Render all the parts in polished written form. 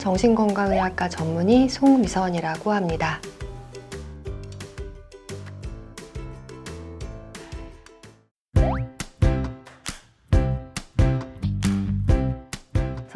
정신건강의학과 전문의 송미선이라고 합니다.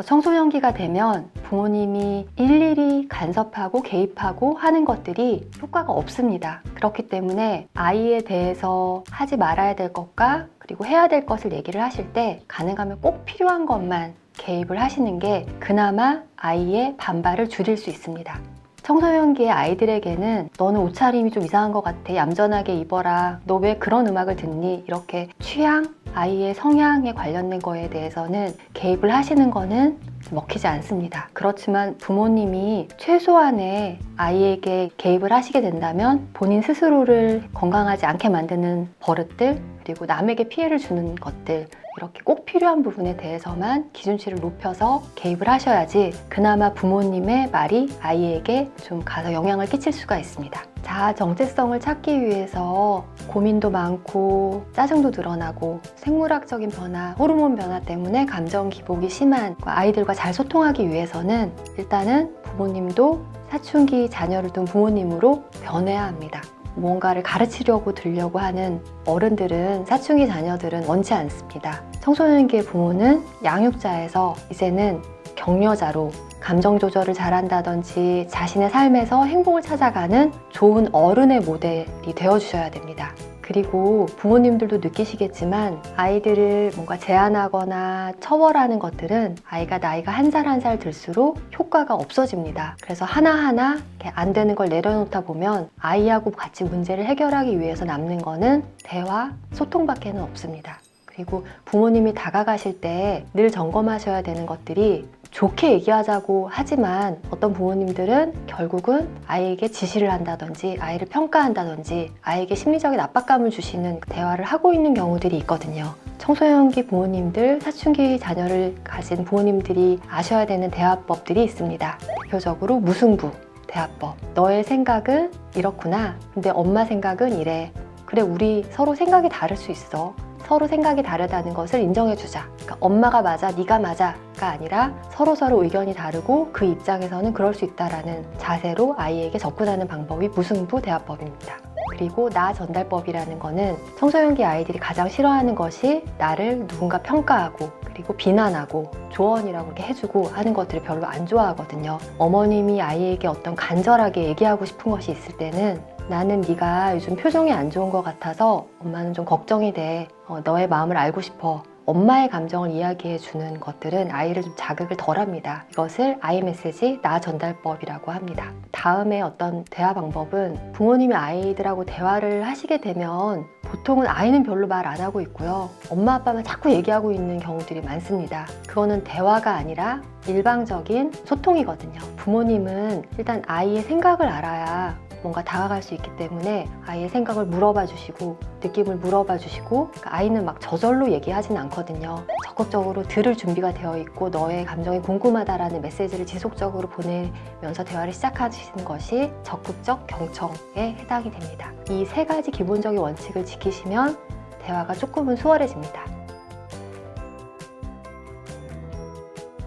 청소년기가 되면 부모님이 일일이 간섭하고 개입하고 하는 것들이 효과가 없습니다. 그렇기 때문에 아이에 대해서 하지 말아야 될 것과 그리고 해야 될 것을 얘기를 하실 때 가능하면 꼭 필요한 것만 개입을 하시는 게 그나마 아이의 반발을 줄일 수 있습니다. 청소년기의 아이들에게는 너는 옷차림이 좀 이상한 것 같아, 얌전하게 입어라, 너 왜 그런 음악을 듣니, 이렇게 취향, 아이의 성향에 관련된 거에 대해서는 개입을 하시는 거는 먹히지 않습니다. 그렇지만 부모님이 최소한의 아이에게 개입을 하시게 된다면 본인 스스로를 건강하지 않게 만드는 버릇들, 그리고 남에게 피해를 주는 것들, 이렇게 꼭 필요한 부분에 대해서만 기준치를 높여서 개입을 하셔야지 그나마 부모님의 말이 아이에게 좀 가서 영향을 끼칠 수가 있습니다. 자아 정체성을 찾기 위해서 고민도 많고 짜증도 늘어나고 생물학적인 변화, 호르몬 변화 때문에 감정 기복이 심한 아이들과 잘 소통하기 위해서는 일단은 부모님도 사춘기 자녀를 둔 부모님으로 변해야 합니다. 뭔가를 가르치려고 들려고 하는 어른들은 사춘기 자녀들은 원치 않습니다. 청소년기의 부모는 양육자에서 이제는 격려자로 감정 조절을 잘한다든지 자신의 삶에서 행복을 찾아가는 좋은 어른의 모델이 되어주셔야 됩니다. 그리고 부모님들도 느끼시겠지만 아이들을 뭔가 제한하거나 처벌하는 것들은 아이가 나이가 한 살 한 살 들수록 효과가 없어집니다. 그래서 하나하나 안 되는 걸 내려놓다 보면 아이하고 같이 문제를 해결하기 위해서 남는 거는 대화, 소통밖에는 없습니다. 그리고 부모님이 다가가실 때 늘 점검하셔야 되는 것들이 좋게 얘기하자고 하지만 어떤 부모님들은 결국은 아이에게 지시를 한다든지 아이를 평가한다든지 아이에게 심리적인 압박감을 주시는 대화를 하고 있는 경우들이 있거든요. 청소년기 부모님들, 사춘기 자녀를 가진 부모님들이 아셔야 되는 대화법들이 있습니다. 대표적으로 무승부 대화법. 너의 생각은 이렇구나. 근데 엄마 생각은 이래. 그래, 우리 서로 생각이 다를 수 있어. 서로 생각이 다르다는 것을 인정해주자. 그러니까 엄마가 맞아, 네가 맞아가 아니라 서로서로 의견이 다르고 그 입장에서는 그럴 수 있다라는 자세로 아이에게 접근하는 방법이 무승부 대화법입니다. 그리고 나 전달법이라는 거는 청소년기 아이들이 가장 싫어하는 것이 나를 누군가 평가하고 그리고 비난하고 조언이라고 이렇게 해주고 하는 것들을 별로 안 좋아하거든요. 어머님이 아이에게 어떤 간절하게 얘기하고 싶은 것이 있을 때는 나는 네가 요즘 표정이 안 좋은 것 같아서 엄마는 좀 걱정이 돼. 너의 마음을 알고 싶어. 엄마의 감정을 이야기해 주는 것들은 아이를 좀 자극을 덜 합니다. 이것을 아이메시지 나 전달법이라고 합니다. 다음에 어떤 대화 방법은 부모님이 아이들하고 대화를 하시게 되면 보통은 아이는 별로 말 안 하고 있고요. 엄마 아빠만 자꾸 얘기하고 있는 경우들이 많습니다. 그거는 대화가 아니라 일방적인 소통이거든요. 부모님은 일단 아이의 생각을 알아야 뭔가 다가갈 수 있기 때문에 아이의 생각을 물어봐 주시고 느낌을 물어봐 주시고 아이는 막 저절로 얘기하진 않거든요. 적극적으로 들을 준비가 되어 있고 너의 감정이 궁금하다라는 메시지를 지속적으로 보내면서 대화를 시작하시는 것이 적극적 경청에 해당이 됩니다. 이 세 가지 기본적인 원칙을 지키시면 대화가 조금은 수월해집니다.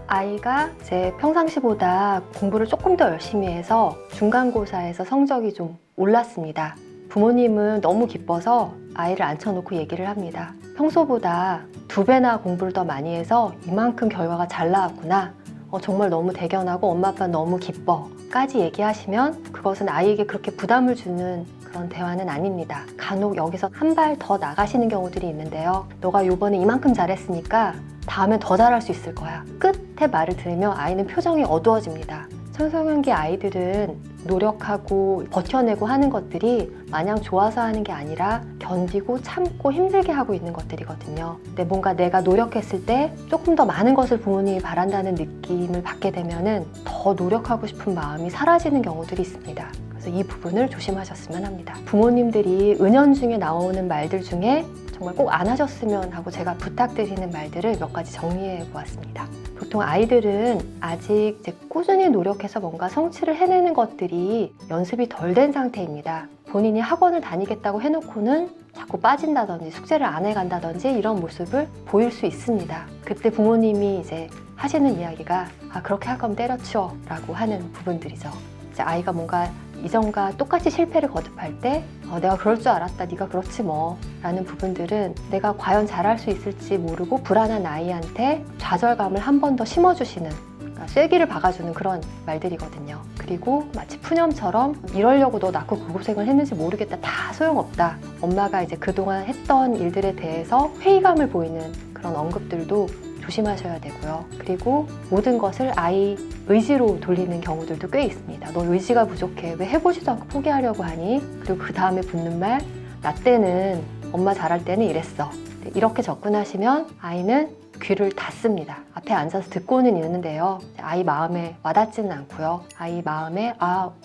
아이가 이제 평상시보다 공부를 조금 더 열심히 해서 중간고사에서 성적이 좀 올랐습니다. 부모님은 너무 기뻐서 아이를 앉혀놓고 얘기를 합니다. 평소보다 2배나 공부를 더 많이 해서 이만큼 결과가 잘 나왔구나. 정말 너무 대견하고 엄마 아빠 너무 기뻐 까지 얘기하시면 그것은 아이에게 그렇게 부담을 주는 그런 대화는 아닙니다. 간혹 여기서 한 발 더 나가시는 경우들이 있는데요. 너가 요번에 이만큼 잘했으니까 다음엔 더 잘할 수 있을 거야. 끝에 말을 들으면 아이는 표정이 어두워집니다. 청소년기 아이들은 노력하고 버텨내고 하는 것들이 마냥 좋아서 하는 게 아니라 견디고 참고 힘들게 하고 있는 것들이거든요. 근데 뭔가 내가 노력했을 때 조금 더 많은 것을 부모님이 바란다는 느낌을 받게 되면은 더 노력하고 싶은 마음이 사라지는 경우들이 있습니다. 그래서 이 부분을 조심하셨으면 합니다. 부모님들이 은연중에 나오는 말들 중에 정말 꼭 안 하셨으면 하고 제가 부탁드리는 말들을 몇 가지 정리해 보았습니다. 보통 아이들은 아직 이제 꾸준히 노력해서 뭔가 성취를 해내는 것들이 연습이 덜 된 상태입니다. 본인이 학원을 다니겠다고 해놓고는 자꾸 빠진다든지 숙제를 안 해간다든지 이런 모습을 보일 수 있습니다. 그때 부모님이 이제 하시는 이야기가 그렇게 할 거면 때려치워 라고 하는 부분들이죠. 이제 아이가 뭔가 이전과 똑같이 실패를 거듭할 때 내가 그럴 줄 알았다, 네가 그렇지 뭐 라는 부분들은 내가 과연 잘할 수 있을지 모르고 불안한 아이한테 좌절감을 한 번 더 심어주시는, 그러니까 쐐기를 박아주는 그런 말들이거든요. 그리고 마치 푸념처럼 이러려고 너 낳고 그 고생을 했는지 모르겠다, 다 소용없다, 엄마가 이제 그동안 했던 일들에 대해서 회의감을 보이는 그런 언급들도 조심하셔야 되고요. 그리고 모든 것을 아이 의지로 돌리는 경우들도 꽤 있습니다. 너 의지가 부족해, 왜 해보지도 않고 포기하려고 하니? 그리고 그 다음에 붙는 말, 나 때는, 엄마 잘할 때는 이랬어. 이렇게 접근하시면 아이는 귀를 닫습니다. 앞에 앉아서 듣고는 있는데요, 아이 마음에 와닿지는 않고요. 아이 마음에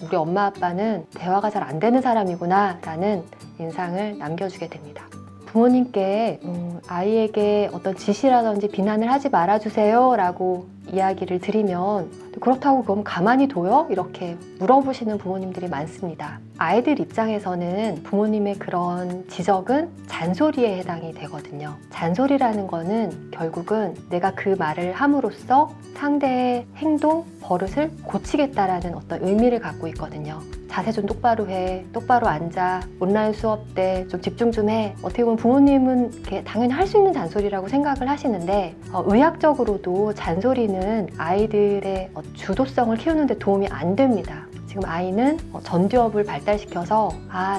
우리 엄마 아빠는 대화가 잘 안 되는 사람이구나 라는 인상을 남겨주게 됩니다. 부모님께 아이에게 어떤 지시라든지 비난을 하지 말아주세요 라고 이야기를 드리면, 그렇다고 그럼 가만히 둬요? 이렇게 물어보시는 부모님들이 많습니다. 아이들 입장에서는 부모님의 그런 지적은 잔소리에 해당이 되거든요. 잔소리라는 거는 결국은 내가 그 말을 함으로써 상대의 행동, 버릇을 고치겠다라는 어떤 의미를 갖고 있거든요. 자세 좀 똑바로 해, 똑바로 앉아, 온라인 수업 때 좀 집중 좀 해. 어떻게 보면 부모님은 이렇게 당연히 할 수 있는 잔소리라고 생각을 하시는데, 의학적으로도 잔소리는 아이들의 주도성을 키우는 데 도움이 안 됩니다. 지금 아이는 전두엽을 발달시켜서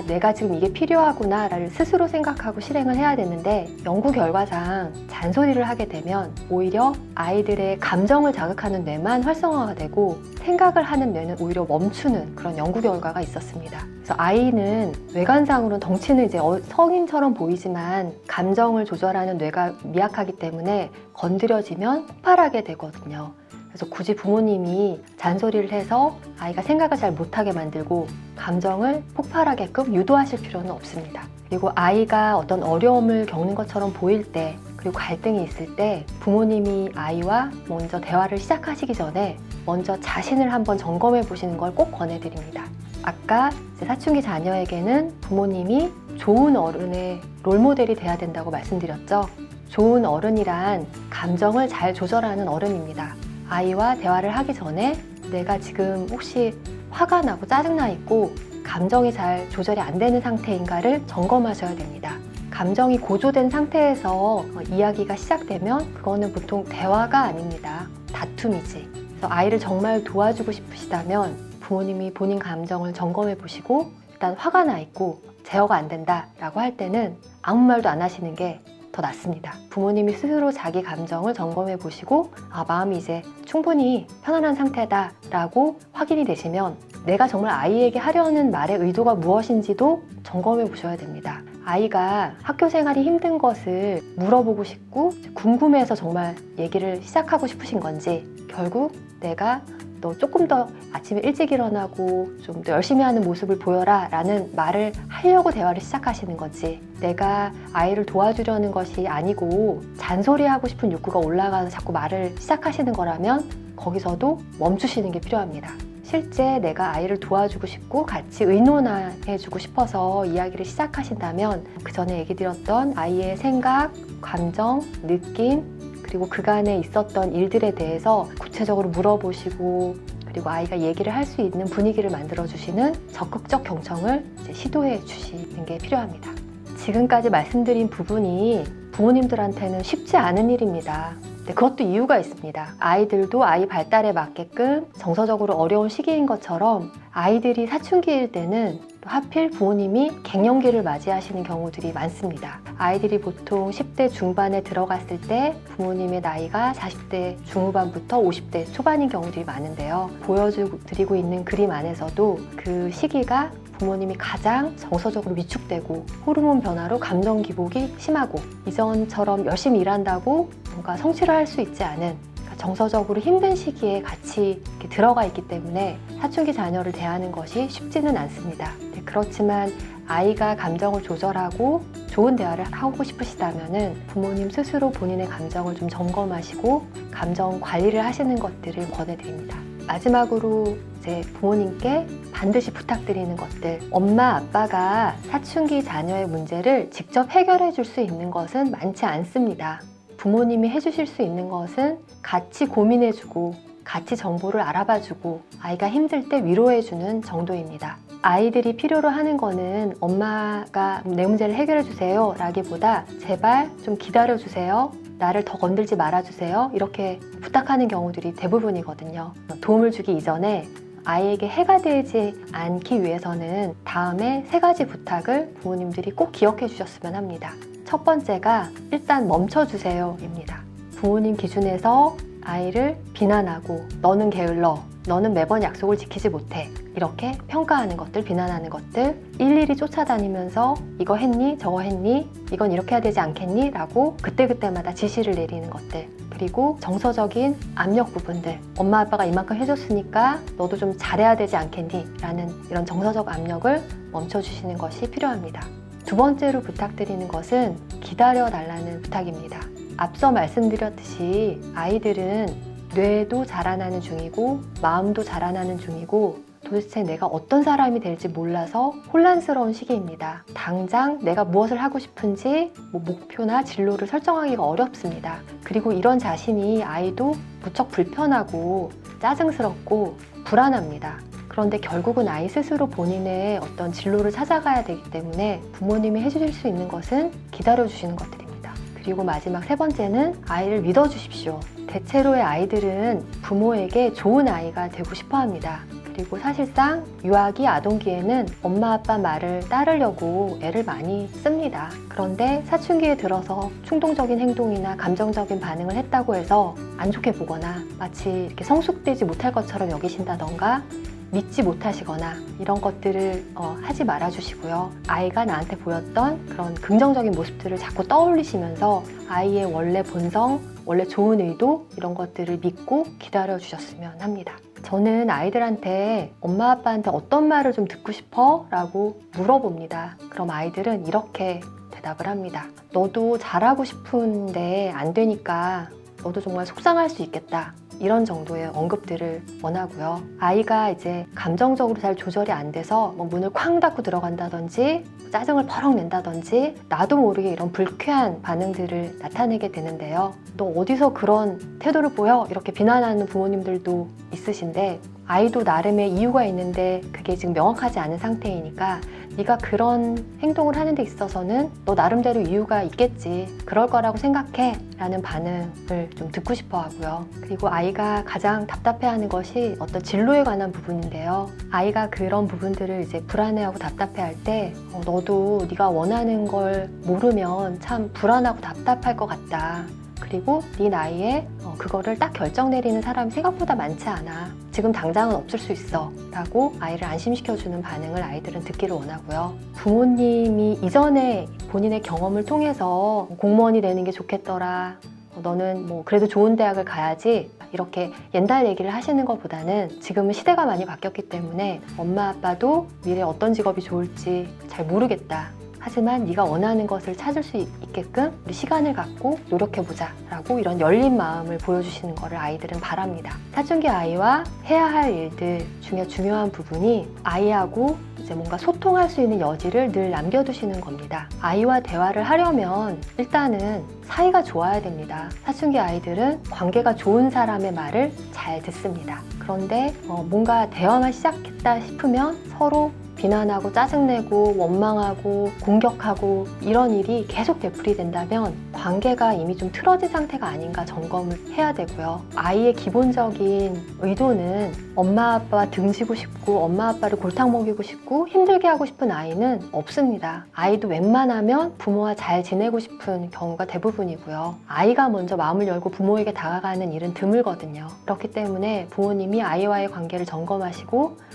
내가 지금 이게 필요하구나 라를 스스로 생각하고 실행을 해야 되는데, 연구 결과상 잔소리를 하게 되면 오히려 아이들의 감정을 자극하는 뇌만 활성화가 되고 생각을 하는 뇌는 오히려 멈추는 그런 연구 결과가 있었습니다. 그래서 아이는 외관상으로는 덩치는 이제 성인처럼 보이지만 감정을 조절하는 뇌가 미약하기 때문에 건드려지면 폭발하게 되거든요. 그래서 굳이 부모님이 잔소리를 해서 아이가 생각을 잘 못하게 만들고 감정을 폭발하게끔 유도하실 필요는 없습니다. 그리고 아이가 어떤 어려움을 겪는 것처럼 보일 때, 그리고 갈등이 있을 때 부모님이 아이와 먼저 대화를 시작하시기 전에 먼저 자신을 한번 점검해 보시는 걸 꼭 권해드립니다. 아까 사춘기 자녀에게는 부모님이 좋은 어른의 롤모델이 돼야 된다고 말씀드렸죠. 좋은 어른이란 감정을 잘 조절하는 어른입니다. 아이와 대화를 하기 전에 내가 지금 혹시 화가 나고 짜증나 있고 감정이 잘 조절이 안 되는 상태인가를 점검하셔야 됩니다. 감정이 고조된 상태에서 이야기가 시작되면 그거는 보통 대화가 아닙니다. 다툼이지. 그래서 아이를 정말 도와주고 싶으시다면 부모님이 본인 감정을 점검해 보시고, 일단 화가 나 있고 제어가 안 된다 라고 할 때는 아무 말도 안 하시는 게 더 낫습니다. 부모님이 스스로 자기 감정을 점검해 보시고 마음이 이제 충분히 편안한 상태다 라고 확인이 되시면 내가 정말 아이에게 하려는 말의 의도가 무엇인지도 점검해 보셔야 됩니다. 아이가 학교 생활이 힘든 것을 물어보고 싶고 궁금해서 정말 얘기를 시작하고 싶으신 건지, 결국 내가 너 조금 더 아침에 일찍 일어나고 좀 더 열심히 하는 모습을 보여라 라는 말을 하려고 대화를 시작하시는 건지, 내가 아이를 도와주려는 것이 아니고 잔소리하고 싶은 욕구가 올라가서 자꾸 말을 시작하시는 거라면 거기서도 멈추시는 게 필요합니다. 실제 내가 아이를 도와주고 싶고 같이 의논해주고 싶어서 이야기를 시작하신다면 그 전에 얘기 드렸던 아이의 생각, 감정, 느낌, 그리고 그간에 있었던 일들에 대해서 구체적으로 물어보시고, 그리고 아이가 얘기를 할 수 있는 분위기를 만들어주시는 적극적 경청을 시도해 주시는 게 필요합니다. 지금까지 말씀드린 부분이 부모님들한테는 쉽지 않은 일입니다. 그것도 이유가 있습니다. 아이들도 아이 발달에 맞게끔 정서적으로 어려운 시기인 것처럼 아이들이 사춘기일 때는 또 하필 부모님이 갱년기를 맞이하시는 경우들이 많습니다. 아이들이 보통 10대 중반에 들어갔을 때 부모님의 나이가 40대 중후반부터 50대 초반인 경우들이 많은데요. 보여드리고 있는 그림 안에서도 그 시기가 부모님이 가장 정서적으로 위축되고 호르몬 변화로 감정 기복이 심하고 이전처럼 열심히 일한다고 뭔가 성취를 할 수 있지 않은, 정서적으로 힘든 시기에 같이 이렇게 들어가 있기 때문에 사춘기 자녀를 대하는 것이 쉽지는 않습니다. 그렇지만 아이가 감정을 조절하고 좋은 대화를 하고 싶으시다면 부모님 스스로 본인의 감정을 좀 점검하시고 감정 관리를 하시는 것들을 권해드립니다. 마지막으로 이제 부모님께 반드시 부탁드리는 것들, 엄마 아빠가 사춘기 자녀의 문제를 직접 해결해 줄 수 있는 것은 많지 않습니다. 부모님이 해주실 수 있는 것은 같이 고민해주고 같이 정보를 알아봐주고 아이가 힘들 때 위로해주는 정도입니다. 아이들이 필요로 하는 거는 엄마가 내 문제를 해결해주세요 라기보다 제발 좀 기다려주세요, 나를 더 건들지 말아주세요, 이렇게 부탁하는 경우들이 대부분이거든요. 도움을 주기 이전에 아이에게 해가 되지 않기 위해서는 다음에 3가지 부탁을 부모님들이 꼭 기억해 주셨으면 합니다. 첫 번째가 일단 멈춰주세요 입니다. 부모님 기준에서 아이를 비난하고 너는 게을러, 너는 매번 약속을 지키지 못해, 이렇게 평가하는 것들, 비난하는 것들 일일이 쫓아다니면서 이거 했니? 저거 했니? 이건 이렇게 해야 되지 않겠니? 라고 그때그때마다 지시를 내리는 것들, 그리고 정서적인 압력 부분들, 엄마 아빠가 이만큼 해줬으니까 너도 좀 잘해야 되지 않겠니? 라는 이런 정서적 압력을 멈춰주시는 것이 필요합니다. 두 번째로 부탁드리는 것은 기다려달라는 부탁입니다. 앞서 말씀드렸듯이 아이들은 뇌도 자라나는 중이고 마음도 자라나는 중이고 도대체 내가 어떤 사람이 될지 몰라서 혼란스러운 시기입니다. 당장 내가 무엇을 하고 싶은지 목표나 진로를 설정하기가 어렵습니다. 그리고 이런 자신이 아이도 무척 불편하고 짜증스럽고 불안합니다. 그런데 결국은 아이 스스로 본인의 어떤 진로를 찾아가야 되기 때문에 부모님이 해주실 수 있는 것은 기다려주시는 것들입니다. 그리고 마지막 3번째는 아이를 믿어주십시오. 대체로의 아이들은 부모에게 좋은 아이가 되고 싶어 합니다. 그리고 사실상 유아기, 아동기에는 엄마 아빠 말을 따르려고 애를 많이 씁니다. 그런데 사춘기에 들어서 충동적인 행동이나 감정적인 반응을 했다고 해서 안 좋게 보거나 마치 이렇게 성숙되지 못할 것처럼 여기신다던가 믿지 못하시거나 이런 것들을 하지 말아주시고요. 아이가 나한테 보였던 그런 긍정적인 모습들을 자꾸 떠올리시면서 아이의 원래 본성, 원래 좋은 의도 이런 것들을 믿고 기다려주셨으면 합니다. 저는 아이들한테 엄마 아빠한테 어떤 말을 좀 듣고 싶어? 라고 물어봅니다. 그럼 아이들은 이렇게 대답을 합니다. 너도 잘하고 싶은데 안 되니까 너도 정말 속상할 수 있겠다. 이런 정도의 언급들을 원하고요. 아이가 이제 감정적으로 잘 조절이 안 돼서 문을 쾅 닫고 들어간다든지 짜증을 버럭 낸다든지 나도 모르게 이런 불쾌한 반응들을 나타내게 되는데요. 너 어디서 그런 태도를 보여? 이렇게 비난하는 부모님들도 있으신데 아이도 나름의 이유가 있는데 그게 지금 명확하지 않은 상태이니까 네가 그런 행동을 하는 데 있어서는 너 나름대로 이유가 있겠지, 그럴 거라고 생각해 라는 반응을 좀 듣고 싶어 하고요. 그리고 아이가 가장 답답해하는 것이 어떤 진로에 관한 부분인데요. 아이가 그런 부분들을 이제 불안해하고 답답해할 때 너도 네가 원하는 걸 모르면 참 불안하고 답답할 것 같다. 그리고 네 나이에 그거를 딱 결정 내리는 사람이 생각보다 많지 않아. 지금 당장은 없을 수 있어 라고 아이를 안심시켜주는 반응을 아이들은 듣기를 원하고요. 부모님이 이전에 본인의 경험을 통해서 공무원이 되는 게 좋겠더라, 너는 그래도 좋은 대학을 가야지, 이렇게 옛날 얘기를 하시는 것보다는 지금은 시대가 많이 바뀌었기 때문에 엄마 아빠도 미래에 어떤 직업이 좋을지 잘 모르겠다. 하지만 네가 원하는 것을 찾을 수 있게끔 우리 시간을 갖고 노력해보자 라고 이런 열린 마음을 보여주시는 것을 아이들은 바랍니다. 사춘기 아이와 해야 할 일들 중에 중요한 부분이 아이하고 이제 뭔가 소통할 수 있는 여지를 늘 남겨두시는 겁니다. 아이와 대화를 하려면 일단은 사이가 좋아야 됩니다. 사춘기 아이들은 관계가 좋은 사람의 말을 잘 듣습니다. 그런데 뭔가 대화만 시작했다 싶으면 서로 비난하고 짜증내고 원망하고 공격하고 이런 일이 계속 되풀이된다면 관계가 이미 좀 틀어진 상태가 아닌가 점검을 해야 되고요. 아이의 기본적인 의도는 엄마 아빠와 등지고 싶고 엄마 아빠를 골탕 먹이고 싶고 힘들게 하고 싶은 아이는 없습니다. 아이도 웬만하면 부모와 잘 지내고 싶은 경우가 대부분이고요. 아이가 먼저 마음을 열고 부모에게 다가가는 일은 드물거든요. 그렇기 때문에 부모님이 아이와의 관계를 점검하시고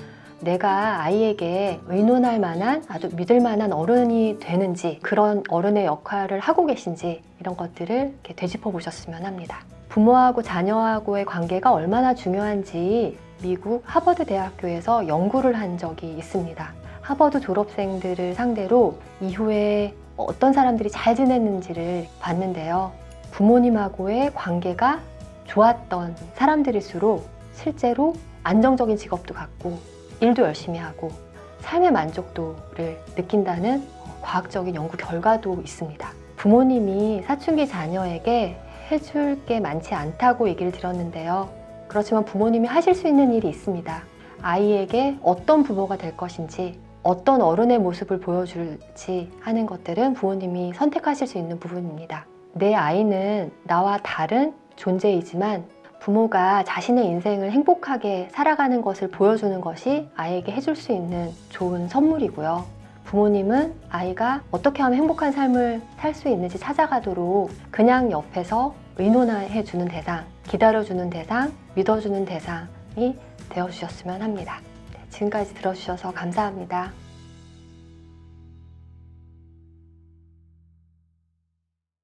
내가 아이에게 의논할 만한 아주 믿을 만한 어른이 되는지, 그런 어른의 역할을 하고 계신지 이런 것들을 이렇게 되짚어 보셨으면 합니다. 부모하고 자녀하고의 관계가 얼마나 중요한지 미국 하버드 대학교에서 연구를 한 적이 있습니다. 하버드 졸업생들을 상대로 이후에 어떤 사람들이 잘 지냈는지를 봤는데요. 부모님하고의 관계가 좋았던 사람들일수록 실제로 안정적인 직업도 갖고 일도 열심히 하고 삶의 만족도를 느낀다는 과학적인 연구 결과도 있습니다. 부모님이 사춘기 자녀에게 해줄 게 많지 않다고 얘기를 드렸는데요. 그렇지만 부모님이 하실 수 있는 일이 있습니다. 아이에게 어떤 부모가 될 것인지, 어떤 어른의 모습을 보여줄지 하는 것들은 부모님이 선택하실 수 있는 부분입니다. 내 아이는 나와 다른 존재이지만 부모가 자신의 인생을 행복하게 살아가는 것을 보여주는 것이 아이에게 해줄 수 있는 좋은 선물이고요. 부모님은 아이가 어떻게 하면 행복한 삶을 살 수 있는지 찾아가도록 그냥 옆에서 의논해주는 대상, 기다려주는 대상, 믿어주는 대상이 되어주셨으면 합니다. 지금까지 들어주셔서 감사합니다.